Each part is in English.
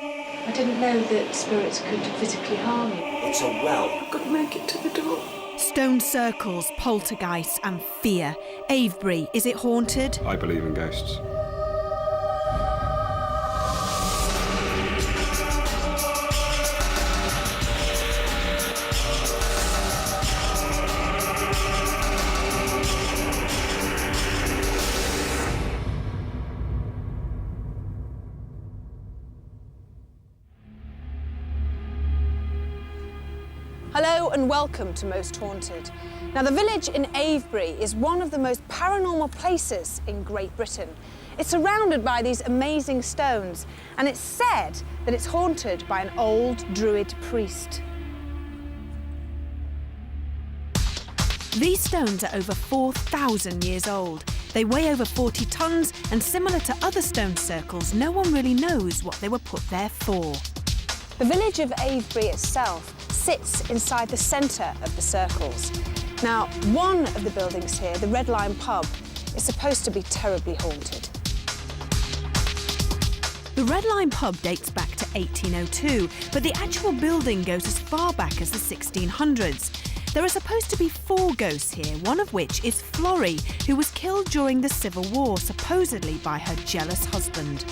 I didn't know that spirits could physically harm you. It's a well. I've got to make it to the door. Stone circles, poltergeists and fear. Avebury, is it haunted? I believe in ghosts. Hello and welcome to Most Haunted. Now, the village in Avebury is one of the most paranormal places in Great Britain. It's surrounded by these amazing stones, and it's said that it's haunted by an old druid priest. These stones are over 4,000 years old. They weigh over 40 tonnes, and similar to other stone circles, no one really knows what they were put there for. The village of Avebury itself sits inside the centre of the circles. Now, one of the buildings here, the Red Lion pub, is supposed to be terribly haunted. The Red Lion pub dates back to 1802, but the actual building goes as far back as the 1600s. There are supposed to be 4 ghosts here, one of which is Florrie, who was killed during the Civil War, supposedly by her jealous husband.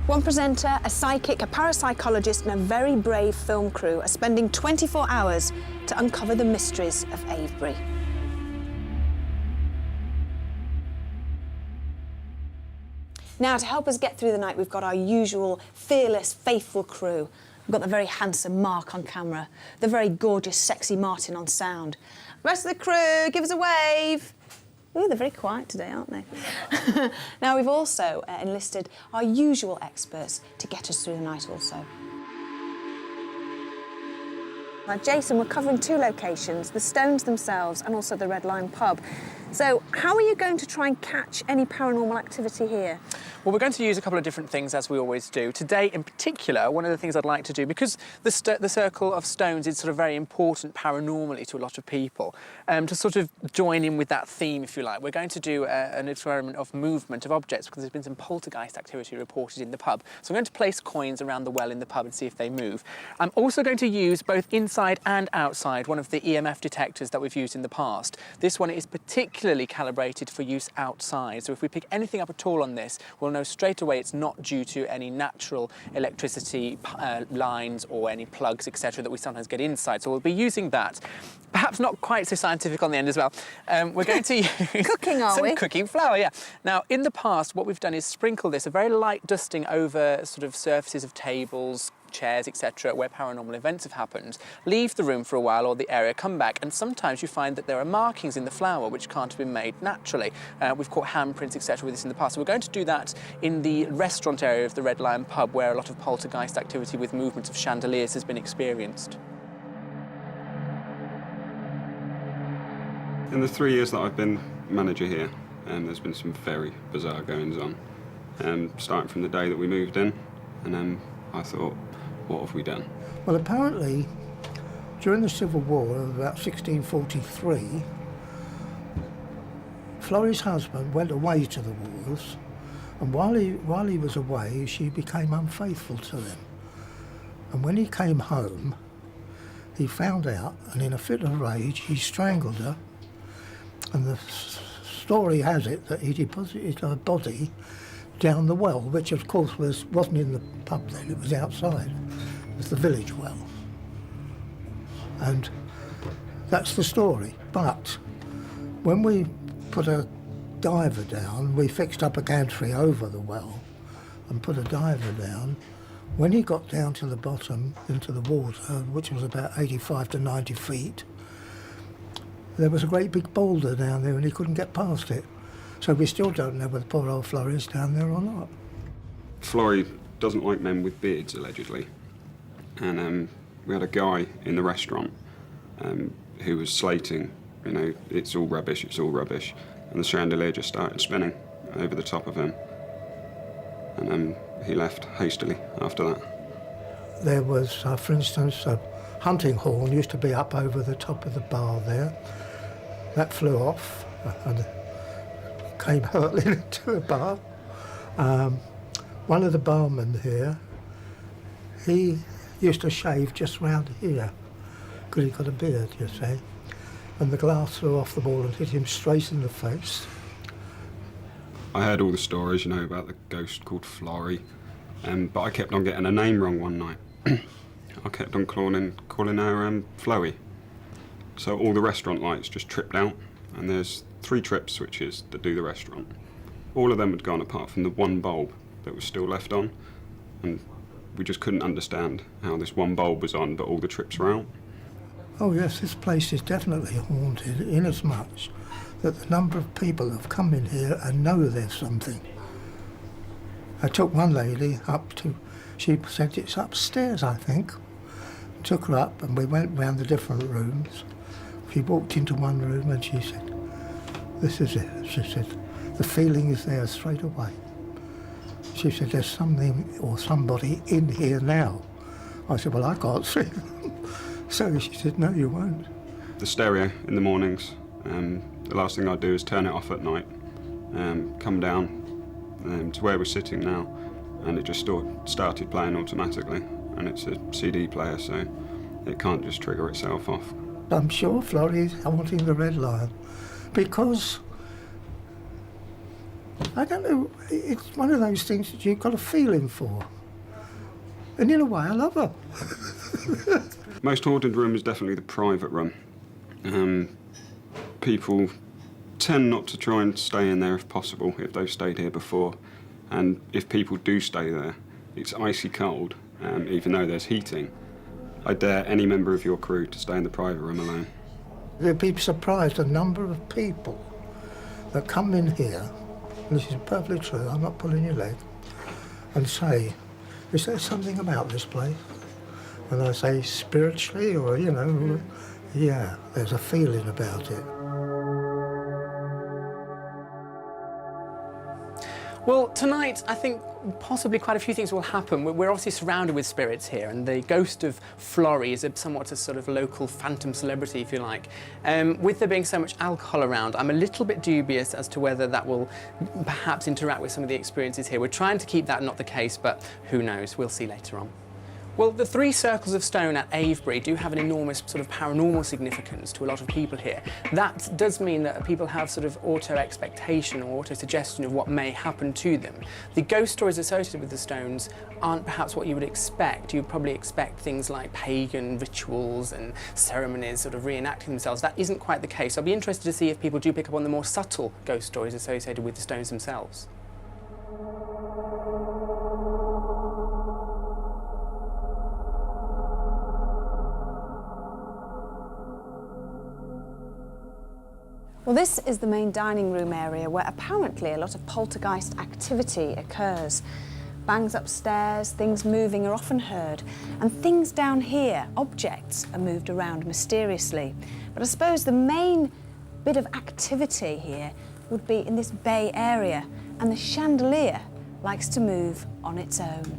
One presenter, a psychic, a parapsychologist and a very brave film crew are spending 24 hours to uncover the mysteries of Avebury. Now, to help us get through the night, we've got our usual fearless, faithful crew. We've got the very handsome Mark on camera, the very gorgeous, sexy Martin on sound. Rest of the crew, give us a wave. Ooh, they're very quiet today, aren't they? Now, we've also enlisted our usual experts to get us through the night also. Now, Jason, we're covering 2 locations, the stones themselves and also the Red Lion pub. So, how are you going to try and catch any paranormal activity here? Well, we're going to use a couple of different things, as we always do. Today, in particular, one of the things I'd like to do, because the circle of stones is sort of very important paranormally to a lot of people, to sort of join in with that theme, if you like, we're going to do an experiment of movement of objects, because there's been some poltergeist activity reported in the pub. So I'm going to place coins around the well in the pub and see if they move. I'm also going to use, both inside and outside, one of the EMF detectors that we've used in the past. This one is particularly calibrated for use outside, so if we pick anything up at all on this, we'll know straight away it's not due to any natural electricity lines or any plugs, etc., that we sometimes get inside. So we'll be using that. Perhaps not quite so scientific on the end as well. We're going to use Cooking, are we? some cooking flour, yeah. Now, in the past, what we've done is sprinkle this, a very light dusting over sort of surfaces of tables, chairs, etc., where paranormal events have happened. Leave the room for a while or the area, come back, and sometimes you find that there are markings in the flour which can't have been made naturally. We've caught handprints, etc., with this in the past. So we're going to do that in the restaurant area of the Red Lion pub, where a lot of poltergeist activity with movement of chandeliers has been experienced. In the 3 years that I've been manager here, there's been some very bizarre goings on. Starting from the day that we moved in, and then I thought, what have we done? Well, apparently, during the Civil War of about 1643, Florrie's husband went away to the wars, and while he was away, she became unfaithful to him. And when he came home, he found out, and in a fit of rage, he strangled her. And the story has it that he deposited her body down the well, which of course wasn't in the pub then, it was outside. It was the village well. And that's the story. But when we put a diver down, we fixed up a gantry over the well and put a diver down. When he got down to the bottom into the water, which was about 85 to 90 feet, there was a great big boulder down there and he couldn't get past it. So we still don't know whether poor old Florrie is down there or not. Florrie doesn't like men with beards, allegedly. And we had a guy in the restaurant who was slating, you know, it's all rubbish, it's all rubbish. And the chandelier just started spinning over the top of him. And he left hastily after that. There was, for instance, a hunting horn used to be up over the top of the bar there. That flew off and came hurtling into the bar. One of the barmen here, he used to shave just round here, because he got a beard, you see. And the glass flew off the wall and hit him straight in the face. I heard all the stories, you know, about the ghost called Florrie, but I kept on getting her name wrong one night. I kept on calling her Floey. So all the restaurant lights just tripped out, and there's 3 trip switches that do the restaurant. All of them had gone apart from the one bulb that was still left on, and we just couldn't understand how this one bulb was on, but all the trips were out. Oh yes, this place is definitely haunted, inasmuch that the number of people have come in here and know there's something. I took one lady up to, she said it's upstairs, I think. Took her up and we went round the different rooms. She walked into one room and she said, "This is it," she said. "The feeling is there straight away." She said, "There's something or somebody in here now." I said, "Well, I can't see them." So she said, "No, you won't." The stereo in the mornings, the last thing I do is turn it off at night, come down to where we're sitting now, and it just started playing automatically, and it's a CD player, so it can't just trigger itself off. I'm sure Florrie's haunting the Red Lion because, I don't know, it's one of those things that you've got a feeling for. And in a way, I love her. Most haunted room is definitely the private room. People tend not to try and stay in there if possible, if they've stayed here before. And if people do stay there, it's icy cold, even though there's heating. I dare any member of your crew to stay in the private room alone. You'd be surprised the number of people that come in here, and this is perfectly true, I'm not pulling your leg, and say, "Is there something about this place?" And I say, spiritually, or, you know, yeah, there's a feeling about it. Well, tonight, I think possibly quite a few things will happen. We're obviously surrounded with spirits here, and the ghost of Florrie is somewhat a sort of local phantom celebrity, if you like. With there being so much alcohol around, I'm a little bit dubious as to whether that will perhaps interact with some of the experiences here. We're trying to keep that not the case, but who knows? We'll see later on. Well, the 3 circles of stone at Avebury do have an enormous sort of paranormal significance to a lot of people here. That does mean that people have sort of auto-expectation or auto-suggestion of what may happen to them. The ghost stories associated with the stones aren't perhaps what you would expect. You'd probably expect things like pagan rituals and ceremonies sort of reenacting themselves. That isn't quite the case. I'll be interested to see if people do pick up on the more subtle ghost stories associated with the stones themselves. Well, this is the main dining room area where apparently a lot of poltergeist activity occurs. Bangs upstairs, things moving are often heard, and things down here, objects, are moved around mysteriously. But I suppose the main bit of activity here would be in this bay area, and the chandelier likes to move on its own.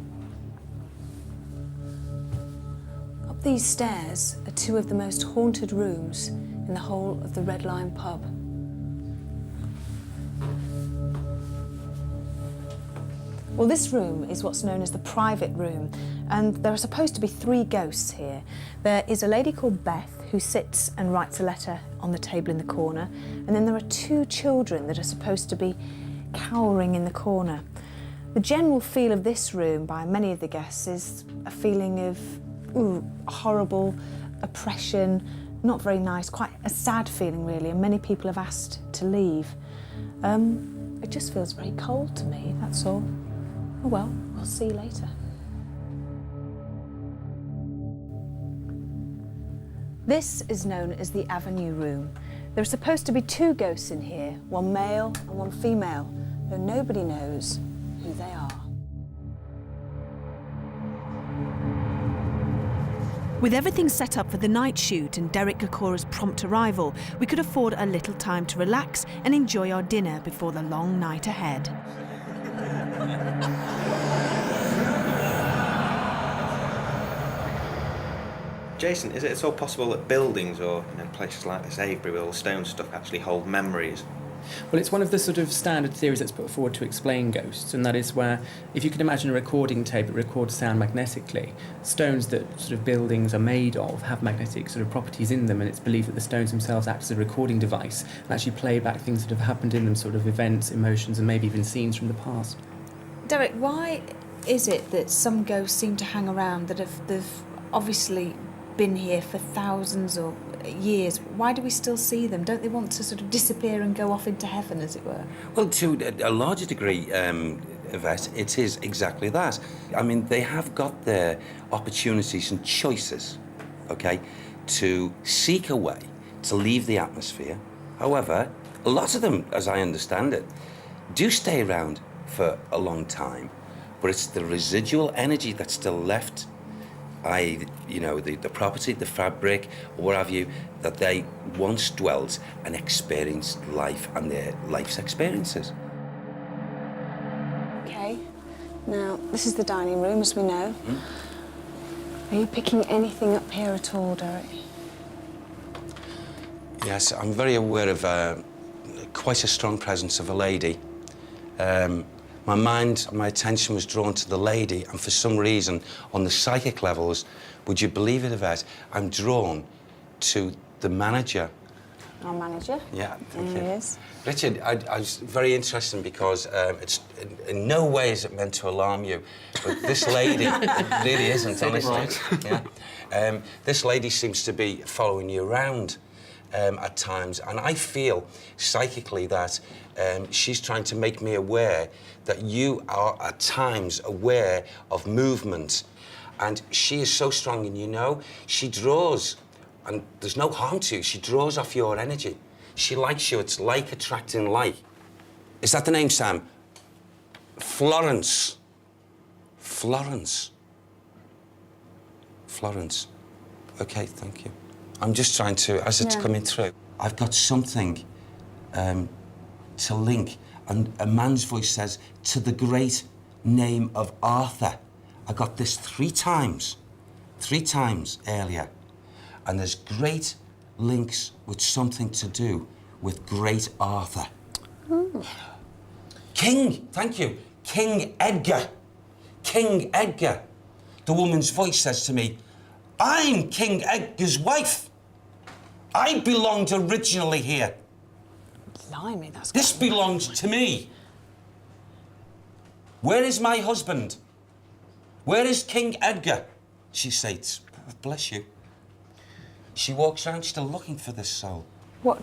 Up these stairs are 2 of the most haunted rooms in the whole of the Red Lion pub. Well, this room is what's known as the private room, and there are supposed to be 3 ghosts here. There is a lady called Beth who sits and writes a letter on the table in the corner, and then there are 2 children that are supposed to be cowering in the corner. The general feel of this room by many of the guests is a feeling of horrible oppression, not very nice, quite a sad feeling really, and many people have asked to leave. It just feels very cold to me, that's all. Oh well, we'll see later. This is known as the Avenue Room. There are supposed to be 2 ghosts in here, one male and one female, though nobody knows who they are. With everything set up for the night shoot and Derek Gacora's prompt arrival, we could afford a little time to relax and enjoy our dinner before the long night ahead. Jason, is it at all possible that buildings or places like this Avebury with all the stone stuff actually hold memories Well, it's one of the sort of standard theories that's put forward to explain ghosts, and that is where, if you can imagine a recording tape that records sound magnetically, stones that sort of buildings are made of have magnetic sort of properties in them, and it's believed that the stones themselves act as a recording device and actually play back things that have happened in them, sort of events, emotions, and maybe even scenes from the past. Derek, why is it that some ghosts seem to hang around that they've obviously been here for thousands or years? Why do we still see them? Don't they want to sort of disappear and go off into heaven, as it were? Well, to a larger degree, Yvette, it is exactly that. I mean, they have got their opportunities and choices, okay, to seek a way to leave the atmosphere. However, a lot of them, as I understand it, do stay around for a long time, but it's the residual energy that's still left, i.e., you know, the property, the fabric, or what have you, that they once dwelt and experienced life and their life's experiences. Okay, now this is the dining room, as we know. Are you picking anything up here at all, Derek? Yes, I'm very aware of quite a strong presence of a lady. My mind, my attention was drawn to the lady, and for some reason, on the psychic levels, would you believe it, Yvette, I'm drawn to the manager. Our manager? Yeah, thank you. There he is. Richard, I was very interesting because it's in no way is it meant to alarm you, but this lady really isn't, honestly. Yeah. This lady seems to be following you around at times, and I feel psychically that she's trying to make me aware that you are at times aware of movement, and she is so strong, and you know, she draws, and there's no harm to you, she draws off your energy. She likes you, it's like attracting like. Is that the name, Sam? Florence. Florence. Florence. Okay, thank you. I'm just trying to, as it's coming through, I've got something to link, and a man's voice says, to the great name of Arthur. I got this three times earlier, and there's great links with something to do with great Arthur. Ooh. King, thank you, King Edgar. King Edgar. The woman's voice says to me, I'm King Edgar's wife. I belonged originally here. Blimey, that's... This belongs to me. Where is my husband? Where is King Edgar? She says, bless you. She walks around still looking for this soul. What,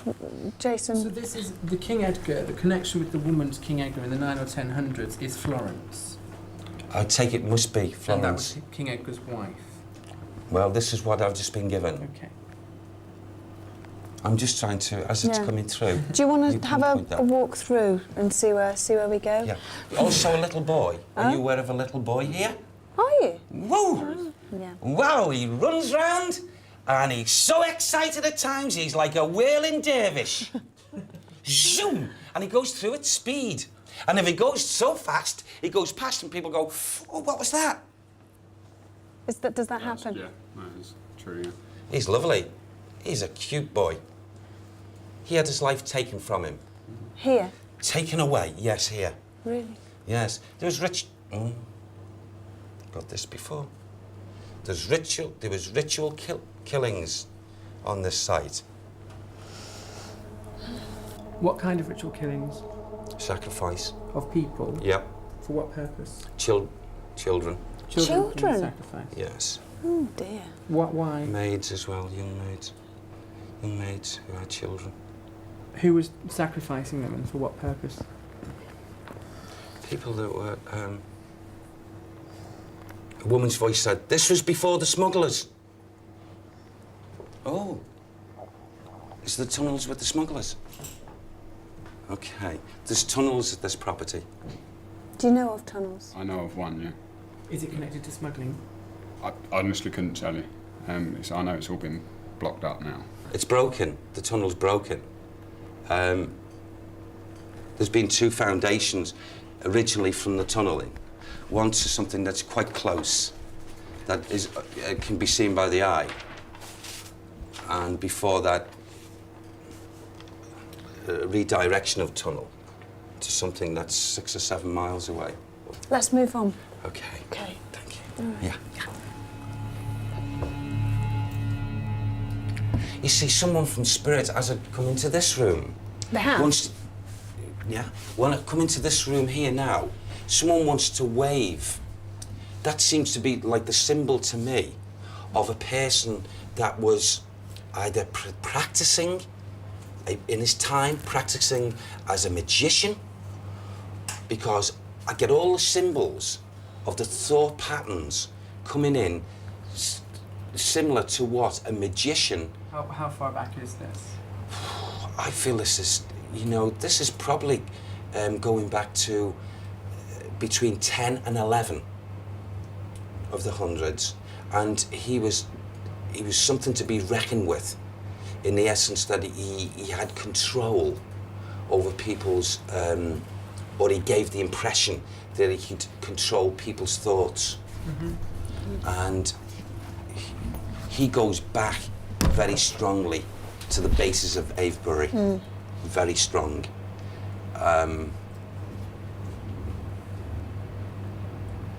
Jason? So this is the King Edgar, the connection with the woman's King Edgar in the 900s or 1000s is Florence. I take it must be Florence. And that was King Edgar's wife. Well, this is what I've just been given. Okay. I'm just trying to, as it's coming through. Do you want to have a walk through and see where we go? Yeah. Also a little boy. Are you aware of a little boy here? Are you? Whoa! Oh, yeah. Wow, he runs round and he's so excited at times, he's like a whirling dervish. Zoom! And he goes through at speed. And if he goes so fast, he goes past and people go, oh, what was that? Does that happen? Yeah, that is true, yeah. He's lovely. He's a cute boy. He had his life taken from him. Here? Taken away, yes, here. Really? Yes. There was got this before. There was ritual killings on this site. What kind of ritual killings? Sacrifice. Of people? Yep. For what purpose? Children. Children? Sacrifice? Yes. Oh, dear. Why? Maids as well, young maids. Young maids who had children. Who was sacrificing them and for what purpose? People that were, a woman's voice said, this was before the smugglers. Oh. Is the tunnels with the smugglers? Okay. There's tunnels at this property. Do you know of tunnels? I know of one, yeah. Is it connected to smuggling? I honestly couldn't tell you. I know it's all been blocked up now. It's broken. The tunnel's broken. There's been two foundations originally from the tunnelling. One to something that's quite close, that is can be seen by the eye. And before that, redirection of tunnel to something that's 6 or 7 miles away. Let's move on. Okay. Okay. Thank you. Yeah. You see, someone from Spirit has come into this room. They have? When I come into this room here now, someone wants to wave. That seems to be like the symbol to me of a person that was either practicing in his time, practicing as a magician, because I get all the symbols of the thought patterns coming in similar to what a magician. How far back is this? I feel this is, you know, this is probably going back to between 10 and 11 of the hundreds, and he was something to be reckoned with, in the essence that he had control over people's, or he gave the impression that he could control people's thoughts. And he goes back very strongly to the basis of Avebury, very strong.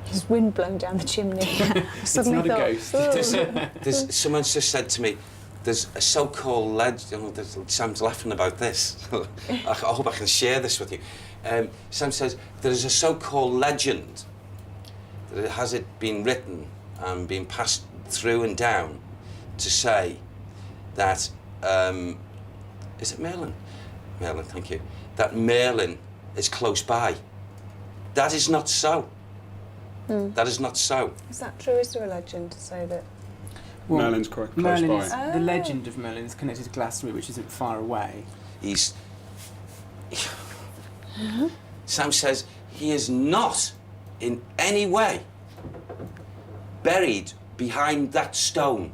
There's wind blowing down the chimney. It's not a ghost. Someone's just said to me, there's a so-called legend. Sam's laughing about this. I hope I can share this with you. Sam says there's a so-called legend that has it been written and been passed through and down to say that is it Merlin? Merlin, thank you. That Merlin is close by. That is not so. That is not so. Is that true? Is there a legend to say that? Well, Merlin's quite close Merlin's, by. the legend of Merlin is connected to Glastonbury, which isn't far away. He's... Sam says he is not in any way buried behind that stone.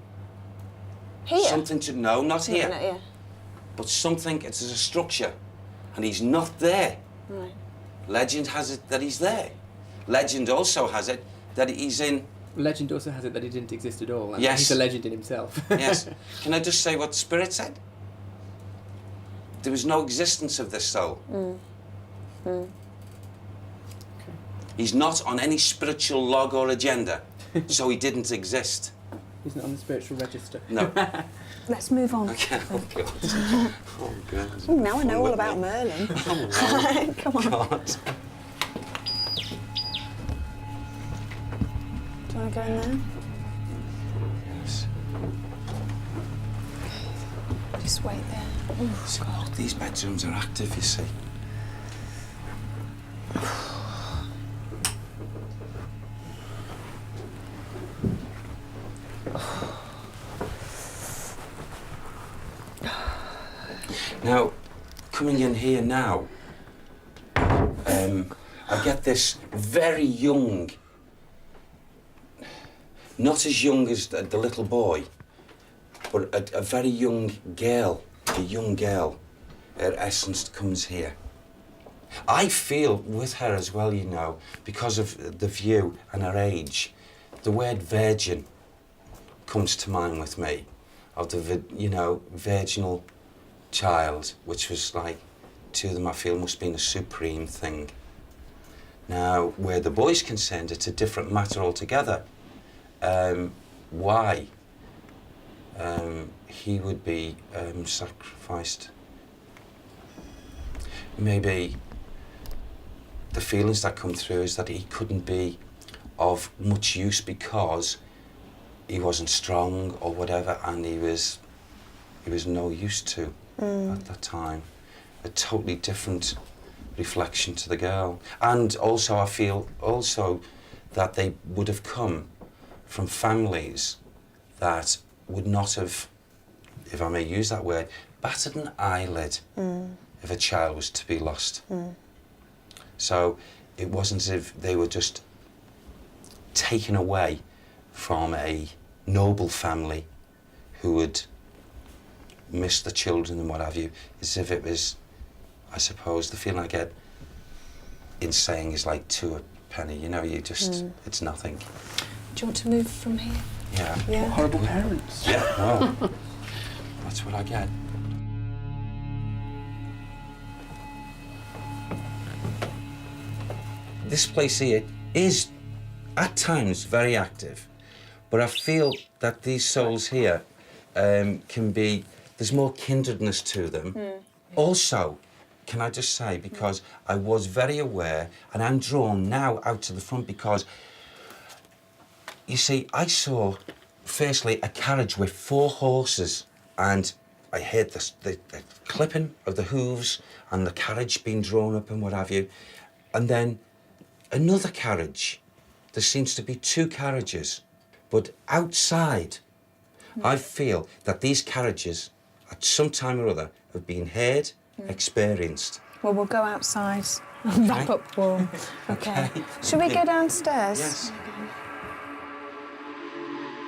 Here? Something to... No, not here. No, yeah. But something, it's a structure, and he's not there. Right. Legend has it that he's there. Legend also has it that he's in... Legend also has it that he didn't exist at all. And Yes. He's a legend in himself. Yes. Can I just say what Spirit said? There was no existence of this soul. He's not on any spiritual log or agenda, so he didn't exist. He's not on the spiritual register. No. Let's move on. Okay. Oh, God. Oh, God. Oh, now I know all With about me. Merlin. Oh, Come on. God. Do you want to go in there? Yes. Just wait there. Oh, So, these bedrooms are active, you see. Now, coming in here now, I get this very young, not as young as the little boy, but a very young girl, her essence comes here. I feel with her as well, you know, because of the view and her age, the word virgin comes to mind with me, of the, you know, virginal child, which was like, to them I feel must have been a supreme thing. Now, where the boy's concerned, it's a different matter altogether. Why he would be sacrificed. Maybe the feelings that come through is that he couldn't be of much use because he wasn't strong or whatever, and he was no use to at that time. A totally different reflection to the girl. And also I feel also that they would have come from families that would not have, if I may use that word, battered an eyelid if a child was to be lost. So it wasn't as if they were just taken away from a noble family who would miss the children and what have you, as if it was, I suppose, the feeling I get in saying is like to a penny, you know, you just, it's nothing. Do you want to move from here? Yeah. Yeah. Horrible parents. Yeah, well, that's what I get. this place here is, at times, very active, but I feel that these souls here can be, there's more kindredness to them. Also, can I just say, because I was very aware, and I'm drawn now out to the front because, you see, I saw, firstly, a carriage with 4 horses, and I heard the clipping of the hooves and the carriage being drawn up and what have you. And then another carriage. There seems to be 2 carriages. But outside, I feel that these carriages, at some time or other, have been heard, experienced. Well, we'll go outside and wrap up warm. Okay. Should we go downstairs? Yes.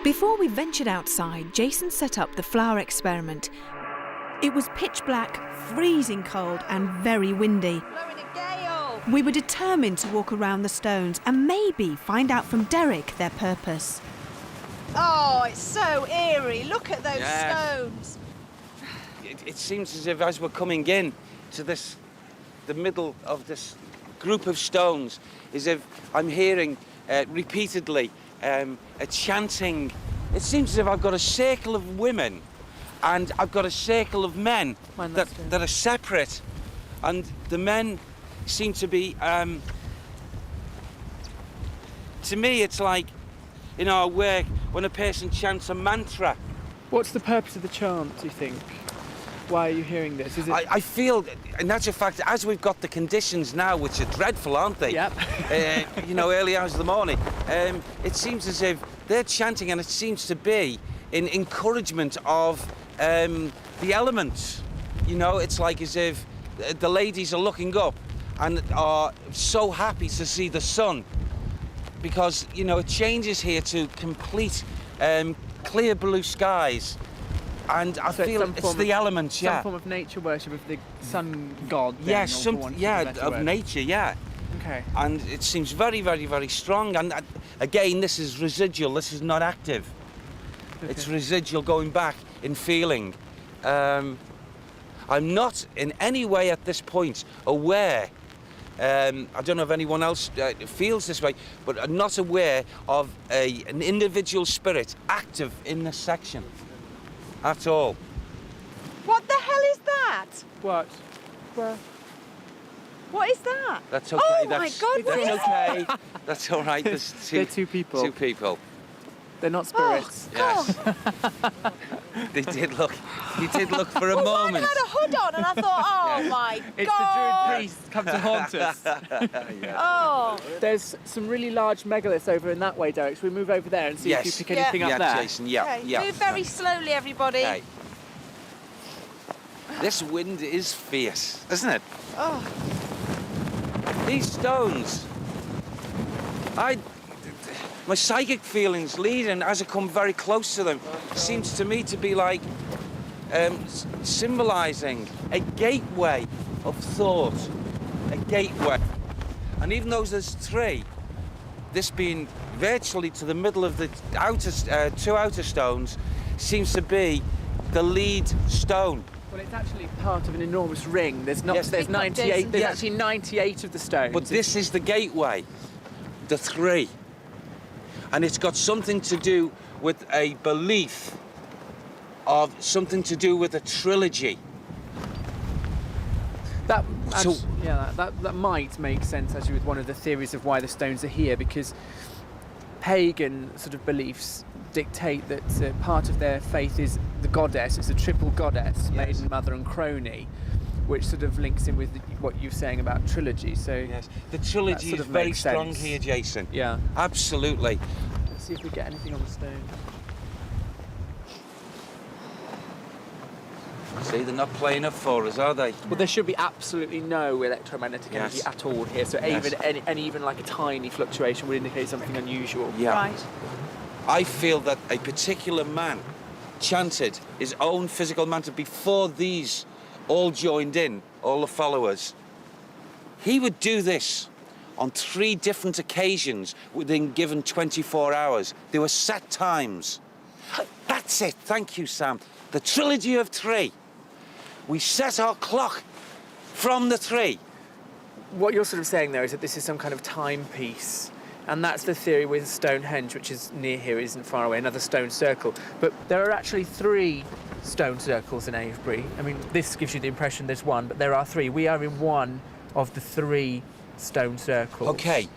Before we ventured outside, Jason set up the flower experiment. It was pitch black, freezing cold and very windy. Blowing a gale. We were determined to walk around the stones and maybe find out from Derek their purpose. Oh, it's so eerie. Look at those Yes. stones. It seems as if as we're coming in to the middle of this group of stones, as if I'm hearing repeatedly a chanting. It seems as if I've got a circle of women and I've got a circle of men that are separate. And the men seem to be, to me, it's like in our work when a person chants a mantra. What's the purpose of the chant, do you think? Why are you hearing this? Is it... I feel, in actual fact, as we've got the conditions now, which are dreadful, aren't they? Yep. You know, early hours of the morning, it seems as if they're chanting, and it seems to be in encouragement of the elements. You know, it's like as if the ladies are looking up and are so happy to see the sun, because, you know, it changes here to complete clear blue skies. And I feel it's the elements, yeah. Some form of nature worship of the sun god. Then, Yeah, or for want of a better of word. nature, yeah. Okay. And it seems very, very, very strong. And again, this is residual. This is not active. Okay. It's residual, going back in feeling. I'm not in any way at this point aware. I don't know if anyone else feels this way, but I'm not aware of an individual spirit active in this section at all. What the hell is that? What? Well, What is that? That's okay. Oh my that's, God, what that's is okay. That's all right. There's they're 2 people. 2 people. They're not spirits. Yes. They did look. You did look for a Well, moment. one had a hood on, and I thought, oh my It's God. the druid priest come to haunt us. Oh. There's some really large megaliths over in that way, Derek. Should we move over there and see if you Yes. pick anything up Yeah, there? Jason. Yeah. Okay, Yeah. move very slowly, everybody. Okay. This wind is fierce, isn't it? Oh. These stones. My psychic feelings leading as I come very close to them seems to me to be like symbolising a gateway of thought, a gateway. And even though there's 3, this being virtually to the middle of the outer, 2 outer stones, seems to be the lead stone. Well, it's actually part of an enormous ring. There's not. Yes. There's Pick up, 98. Jason. There's Yes. actually 98 of the stones. But this is the gateway, the 3. And it's got something to do with a belief of something to do with a trilogy. That, So- that might make sense actually with one of the theories of why the stones are here, because pagan sort of beliefs dictate that part of their faith is the goddess. It's a triple goddess, Yes. maiden, mother, and crony, which sort of links in with what you're saying about trilogy. So Yes, the trilogy sort is of very makes strong sense. here, Jason. yeah. Absolutely. Let's see if we get anything on the stone. See, they're not playing up for us, are they? Well, there should be absolutely no electromagnetic energy Yes. at all here. So Yes. even like a tiny fluctuation would indicate something unusual. Yeah. Right. I feel that a particular man chanted his own physical mantra before these all joined in, all the followers. He would do this on 3 different occasions within given 24 hours. There were set times. That's it. Thank you, Sam. The trilogy of 3. We set our clock from the 3. what you're sort of saying there is that this is some kind of timepiece. And that's the theory with Stonehenge, which is near here, isn't far away, another stone circle. But there are actually 3 stone circles in Avebury. I mean, this gives you the impression there's one, but there are 3. We are in one of the 3 stone circles. Okay,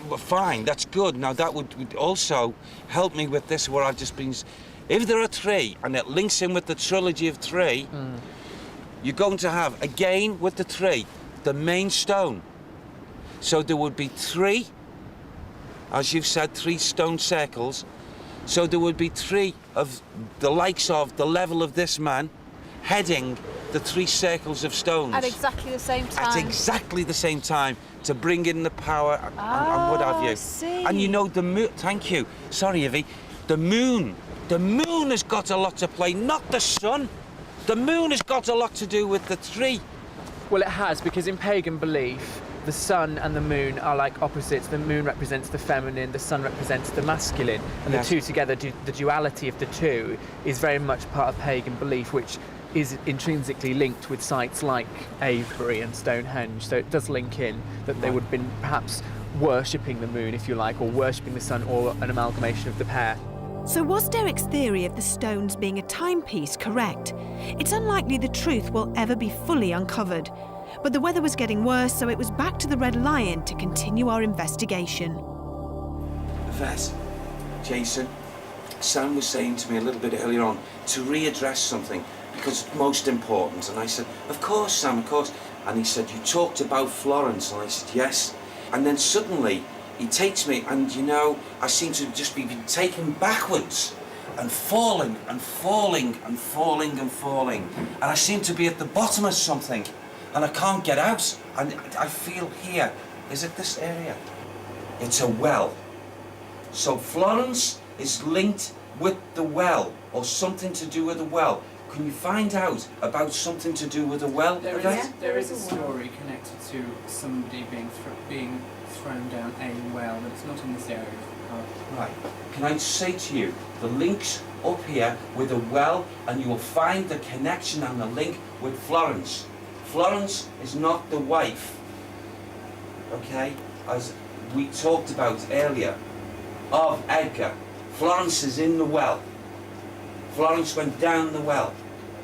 well, fine, that's good. Now, that would also help me with this, where I've just been... If there are 3, and it links in with the trilogy of 3, you're going to have, again, with the 3, the main stone. So there would be 3... As you've said, 3 stone circles. So there would be 3 of the likes of the level of this man heading the 3 circles of stones. At exactly the same time. At exactly the same time to bring in the power and what have you. I see. And you know the moon. Thank you. Sorry, Ivy. The moon. The moon has got a lot to play, not the sun. The moon has got a lot to do with the 3. Well, it has, because in pagan belief, the sun and the moon are like opposites. The moon represents the feminine, the sun represents the masculine. And Yes. the two together, the duality of the two, is very much part of pagan belief, which is intrinsically linked with sites like Avebury and Stonehenge. So it does link in that they would have been perhaps worshipping the moon, if you like, or worshipping the sun, or an amalgamation of the pair. So was Derek's theory of the stones being a timepiece correct? It's unlikely the truth will ever be fully uncovered. But the weather was getting worse, so it was back to the Red Lion to continue our investigation. Ves, Jason, Sam was saying to me a little bit earlier on to readdress something because it's most important. And I said, of course, Sam, of course. And he said, you talked about Florence. And I said, yes. And then suddenly he takes me and, you know, I seem to just be taken backwards and falling and falling and falling and falling. And I seem to be at the bottom of something. And I can't get out, and I feel here. Is it this area? It's a well. So Florence is linked with the well, or something to do with the well. Can you find out about something to do with the well? There is a story connected to somebody being thrown down a well, but it's not in this area. Right. Can I say to you, the link's up here with a well, and you will find the connection and the link with Florence. Florence is not the wife, okay, as we talked about earlier, of Edgar. Florence is in the well. Florence went down the well.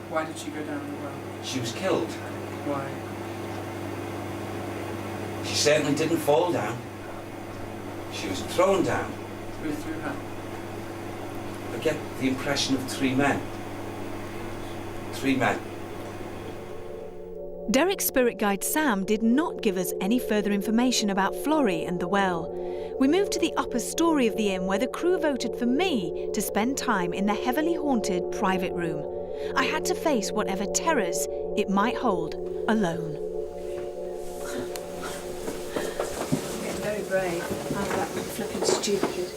Why did she go down the well? She was killed. Why? She certainly didn't fall down. She was thrown down. Who threw her? I get the impression of 3 men. 3 men. Derek's spirit guide Sam did not give us any further information about Florrie and the well. We moved to the upper story of the inn where the crew voted for me to spend time in the heavily haunted private room. I had to face whatever terrors it might hold alone. Getting very brave. I'm that flipping stupid.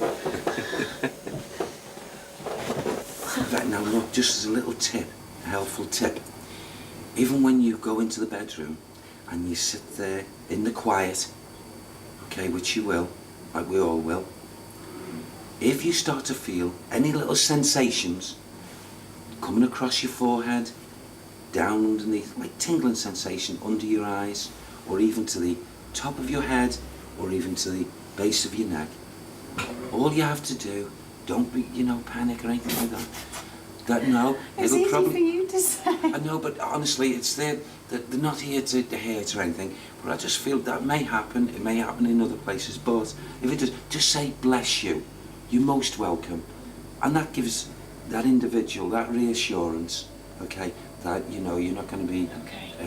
Right now, look, just as a little tip, a helpful tip. Even when you go into the bedroom and you sit there in the quiet, okay, which you will, like we all will, if you start to feel any little sensations coming across your forehead, down underneath, like tingling sensation under your eyes, or even to the top of your head, or even to the base of your neck, all you have to do, don't be, panic or anything like that. No, It's it'll easy probably... for you to say. I know, but honestly, it's they're not here to hate or anything. But I just feel that may happen. It may happen in other places. But if it does, just say bless you. You're most welcome, and that gives that individual that reassurance. Okay, that you're not going to be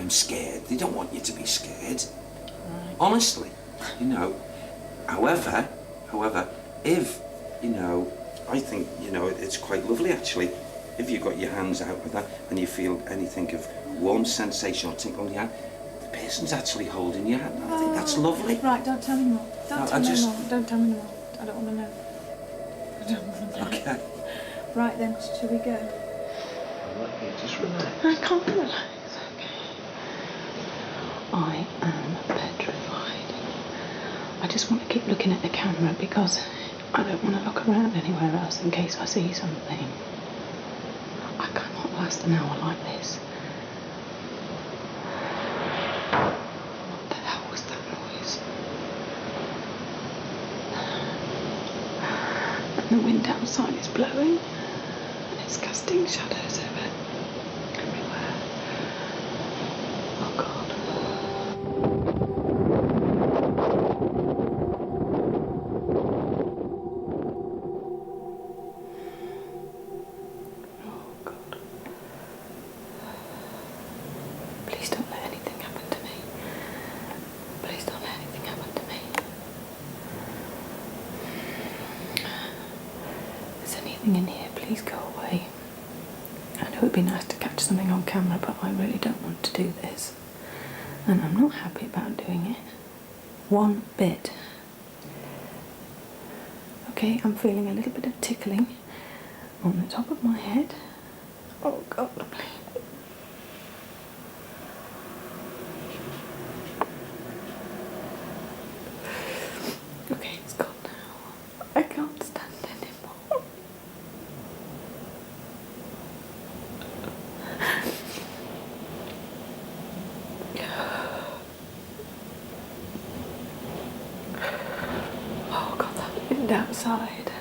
scared. They don't want you to be scared. Right. Honestly, However, if I think it's quite lovely actually. If you've got your hands out with that and you feel anything of warm sensation or tinkle in your hand, the person's actually holding your hand. I think that's lovely. Right, don't tell me more. Don't tell me more. Don't tell me more. I don't want to know. I don't want to know. Okay. Right then, shall we go? Just relax. I can't relax, okay. I am petrified. I just want to keep looking at the camera because I don't want to look around anywhere else in case I see something. I cannot last an hour like this. What the hell was that noise? And the wind outside is blowing, and it's casting shadows over everywhere. Oh God. Oh God. Please don't let anything happen to me. Please don't let anything happen to me. If there's anything in here, please go away. I know it'd be nice to catch something on camera, but I really don't want to do this. And I'm not happy about doing it. One bit. Okay, I'm feeling a little bit of tickling on the top of my head. Oh God, please. Okay, it's gone now. I can't stand anymore. Oh God, that wind outside.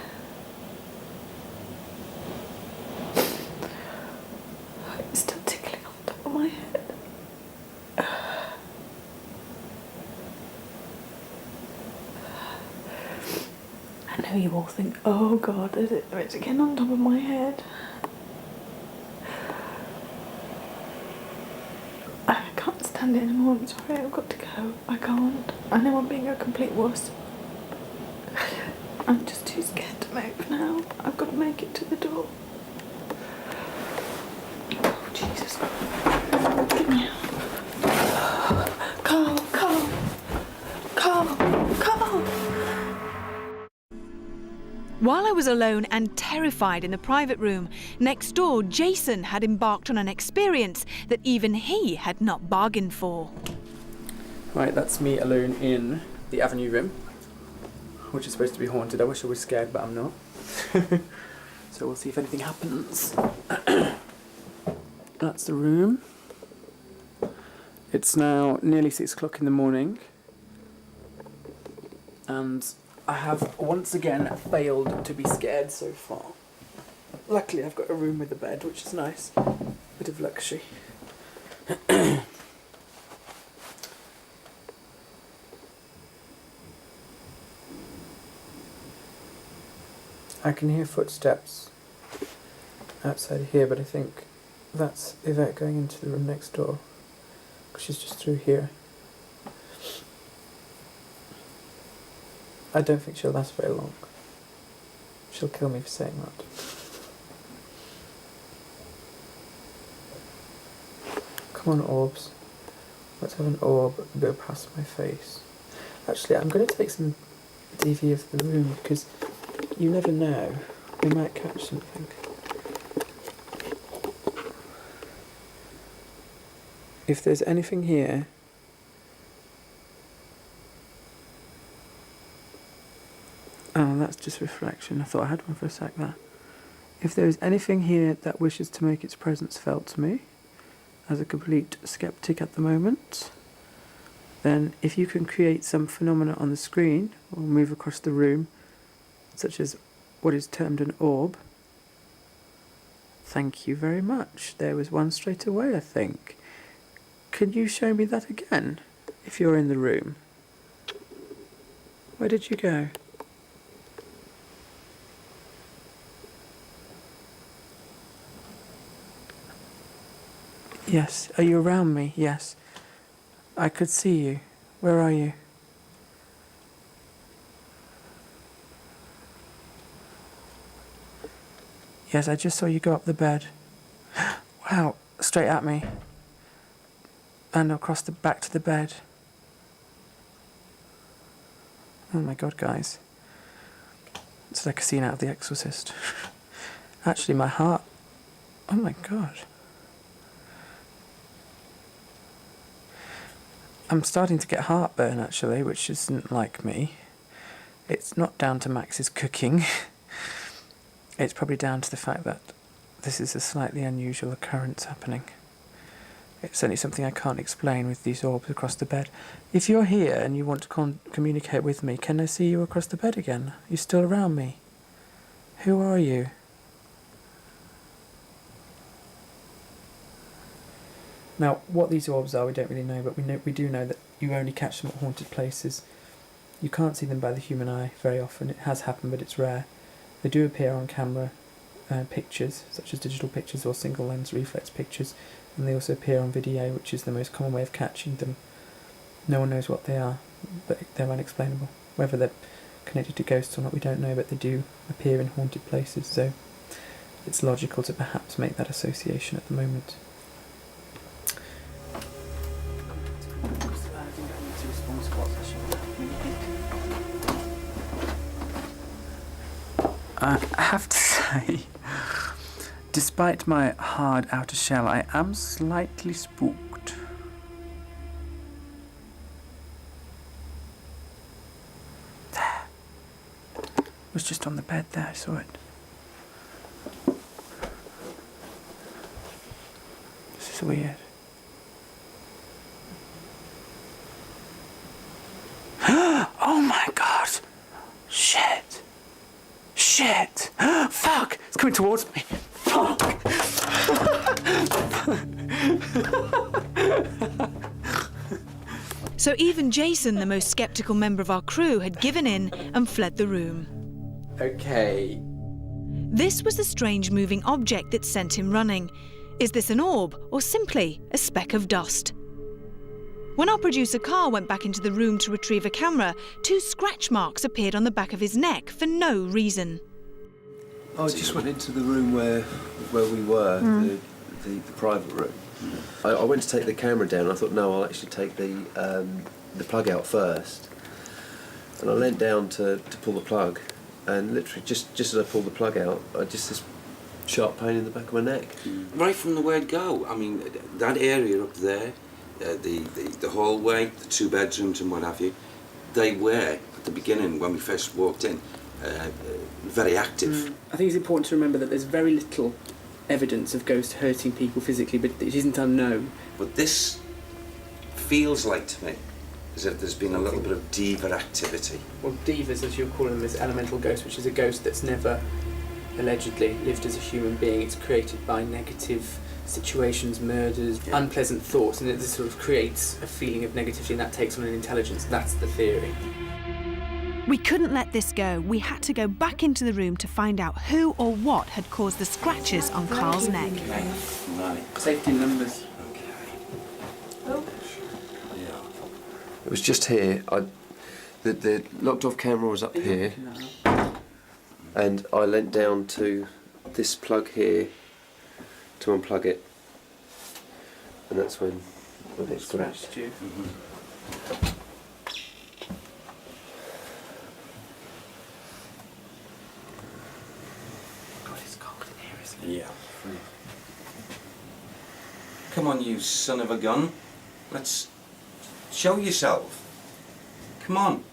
It's still tickling on the top of my head. I know you all think, oh God, it's again on top of my head. I can't stand it anymore, I'm sorry, I've got to go. I can't. I know I'm being a complete wuss. I'm just too scared to move now. I've got to make it to the door. Oh, Jesus. Get me out. Carl, Carl. Carl, Carl. While I was alone and terrified in the private room, next door Jason had embarked on an experience that even he had not bargained for. Right, that's me alone in the Avenue room, which is supposed to be haunted. I wish I was scared, but I'm not. So we'll see if anything happens. That's the room. It's now nearly 6 o'clock in the morning, and I have once again failed to be scared so far. Luckily I've got a room with a bed, which is nice. Bit of luxury. I can hear footsteps outside here, but I think that's Yvette going into the room next door, because she's just through here. I don't think she'll last very long. She'll kill me for saying that. Come on, orbs. Let's have an orb go past my face. Actually, I'm going to take some DV of the room, because you never know. We might catch something. If there's anything here... Oh, that's just reflection. I thought I had one for a sec there. If there is anything here that wishes to make its presence felt to me, as a complete skeptic at the moment, then if you can create some phenomena on the screen or move across the room, such as what is termed an orb, thank you very much. There was one straight away, I think. Can you show me that again, if you're in the room? Where did you go? Yes. Are you around me? Yes. I could see you. Where are you? Yes, I just saw you go up the bed. Wow. Straight at me. And across the back to the bed. Oh my God, guys. It's like a scene out of The Exorcist. Actually, my heart... Oh my God. I'm starting to get heartburn, actually, which isn't like me. It's not down to Max's cooking. It's probably down to the fact that this is a slightly unusual occurrence happening. It's certainly something I can't explain with these orbs across the bed. If you're here and you want to communicate with me, can I see you across the bed again? Are you still around me? Who are you? Now, what these orbs are, we don't really know, but we do know that you only catch them at haunted places. You can't see them by the human eye very often. It has happened, but it's rare. They do appear on camera pictures, such as digital pictures or single lens reflex pictures, and they also appear on video, which is the most common way of catching them. No one knows what they are, but they're unexplainable. Whether they're connected to ghosts or not, we don't know, but they do appear in haunted places, so it's logical to perhaps make that association at the moment. I have to say, despite my hard outer shell, I am slightly spooked. There. It was just on the bed there, I saw it. This is weird. Oh my god! Shit! Shit! Fuck! It's coming towards me! Fuck! So even Jason, the most sceptical member of our crew, had given in and fled the room. Okay. This was the strange moving object that sent him running. Is this an orb or simply a speck of dust? When our producer Carl went back into the room to retrieve a camera, 2 scratch marks appeared on the back of his neck for no reason. I just went into the room where we were, the private room. I went to take the camera down. I thought, no, I'll actually take the plug out first. And I leant down to pull the plug, and literally just as I pulled the plug out, I just this sharp pain in the back of my neck. Right from the word go, I mean, that area up there, the hallway, the 2 bedrooms and what have you, they were, at the beginning, when we first walked in, very active. I think it's important to remember that there's very little evidence of ghosts hurting people physically, but it isn't unknown. But this feels like to me as if there's been a little bit of diva activity. Well, divas, as you call them, is elemental ghost, which is a ghost that's never allegedly lived as a human being. It's created by negative situations, murders, unpleasant thoughts, and it just sort of creates a feeling of negativity, and that takes on an intelligence. That's the theory. We couldn't let this go. We had to go back into the room to find out who or what had caused the scratches on Carl's neck. Okay, right. Safety in numbers. Okay. It was just here. The locked off camera was up here, and I leant down to this plug here to unplug it, and that's when it scratched. You. God, it's cold in here, isn't it? Yeah. Come on, you son of a gun. Let's show yourself. Come on.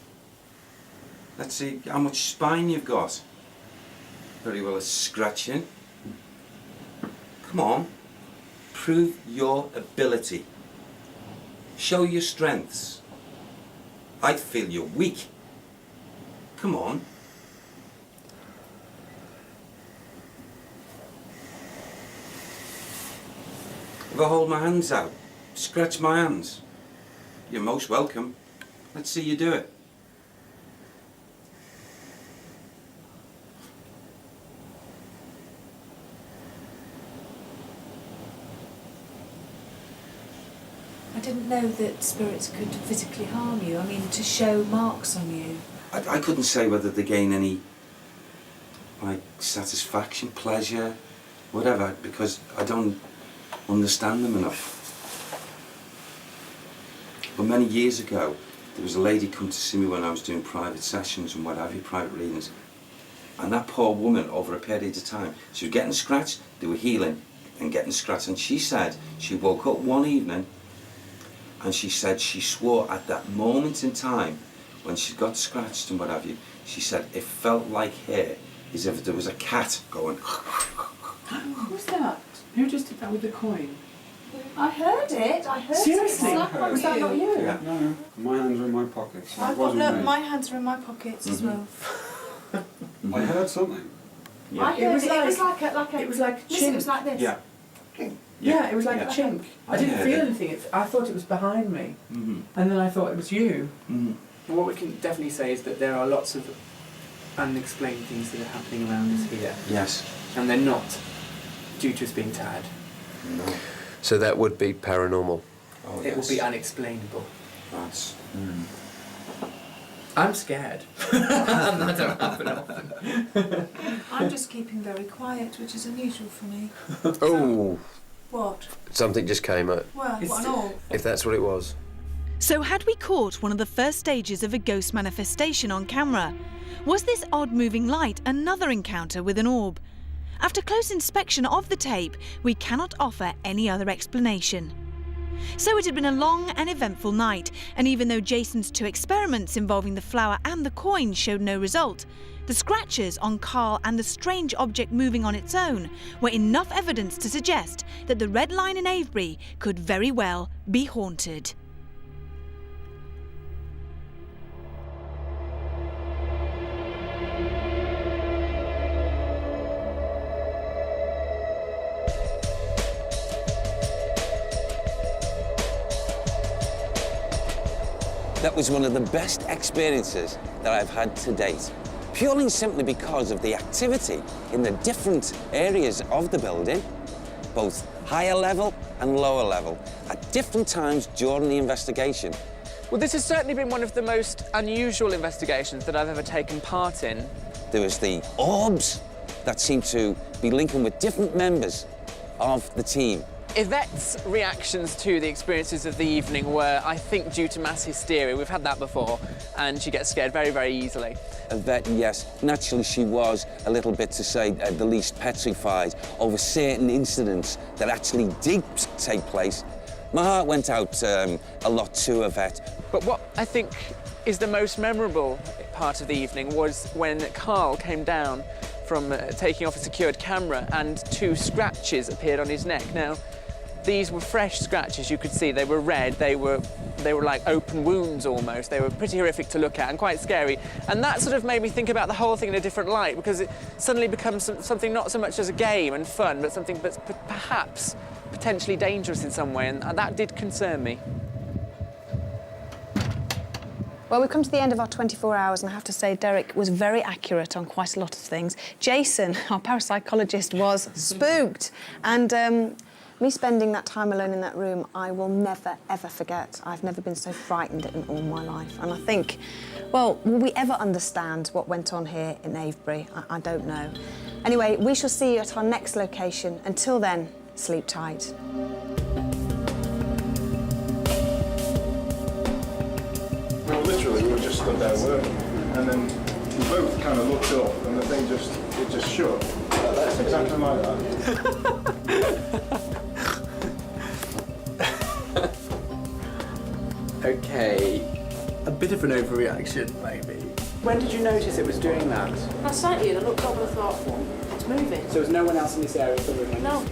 Let's see how much spine you've got. Very well, it's scratching. Come on. Prove your ability. Show your strengths. I feel you're weak. Come on. If I hold my hands out, scratch my hands, you're most welcome. Let's see you do it. I didn't know that spirits could physically harm you. I mean, to show marks on you. I couldn't say whether they gain any like satisfaction, pleasure, whatever, because I don't understand them enough. But many years ago, there was a lady come to see me when I was doing private sessions and what have you, private readings. And that poor woman, over a period of time, she was getting scratched, they were healing and getting scratched. And she said she woke up one evening and she said she swore at that moment in time when she got scratched and what have you, she said it felt like her as if there was a cat going. Who's that? Who just did that with the coin? I heard it. I heard Seriously? it. Was that not you? Yeah. No, my hands are in my pockets. I've got, look, my hands are in my pockets as well. I heard something. Yeah. I heard it was like a it was like a chink. Listen, it was like this. Yeah. Yeah, it was like a chink. I didn't feel anything. I thought it was behind me, and then I thought it was you. And what we can definitely say is that there are lots of unexplained things that are happening around us here. Yes. And they're not due to us being tired. No. So that would be paranormal. Oh, It will be unexplainable. That's... I'm scared. That don't happen often. I'm just keeping very quiet, which is unusual for me. Oh, What? something just came up. Well, what an orb. If that's what it was. So had we caught one of the first stages of a ghost manifestation on camera? Was this odd moving light another encounter with an orb? After close inspection of the tape, we cannot offer any other explanation. So it had been a long and eventful night, and even though Jason's 2 experiments involving the flower and the coin showed no result, the scratches on Carl and the strange object moving on its own were enough evidence to suggest that the Red Line in Avebury could very well be haunted. That was one of the best experiences that I've had to date. Purely and simply because of the activity in the different areas of the building, both higher level and lower level, at different times during the investigation. Well, this has certainly been one of the most unusual investigations that I've ever taken part in. There was the orbs that seemed to be linking with different members of the team. Yvette's reactions to the experiences of the evening were, I think, due to mass hysteria. We've had that before, and she gets scared very, very easily. Yvette, yes, naturally she was a little bit, to say the least, petrified over certain incidents that actually did take place. My heart went out a lot to Yvette. But what I think is the most memorable part of the evening was when Carl came down from taking off a secured camera and 2 scratches appeared on his neck. Now, these were fresh scratches, you could see. They were red, they were like open wounds almost. They were pretty horrific to look at and quite scary. And that sort of made me think about the whole thing in a different light, because it suddenly becomes something not so much as a game and fun, but something that's perhaps potentially dangerous in some way, and that did concern me. Well, we've come to the end of our 24 hours, and I have to say Derek was very accurate on quite a lot of things. Jason, our parapsychologist, was spooked. And me spending that time alone in that room, I will never, ever forget. I've never been so frightened in all my life. And I think, well, will we ever understand what went on here in Avebury? I don't know. Anyway, we shall see you at our next location. Until then, sleep tight. Literally, we were just stood there working, and then we both kind of looked up, and the thing just shut. That's exactly like that. Okay, a bit of an overreaction, maybe. When did you notice it was doing that? I sat here and I looked up and I thought, it's moving. So there was no one else in this area for the room? No.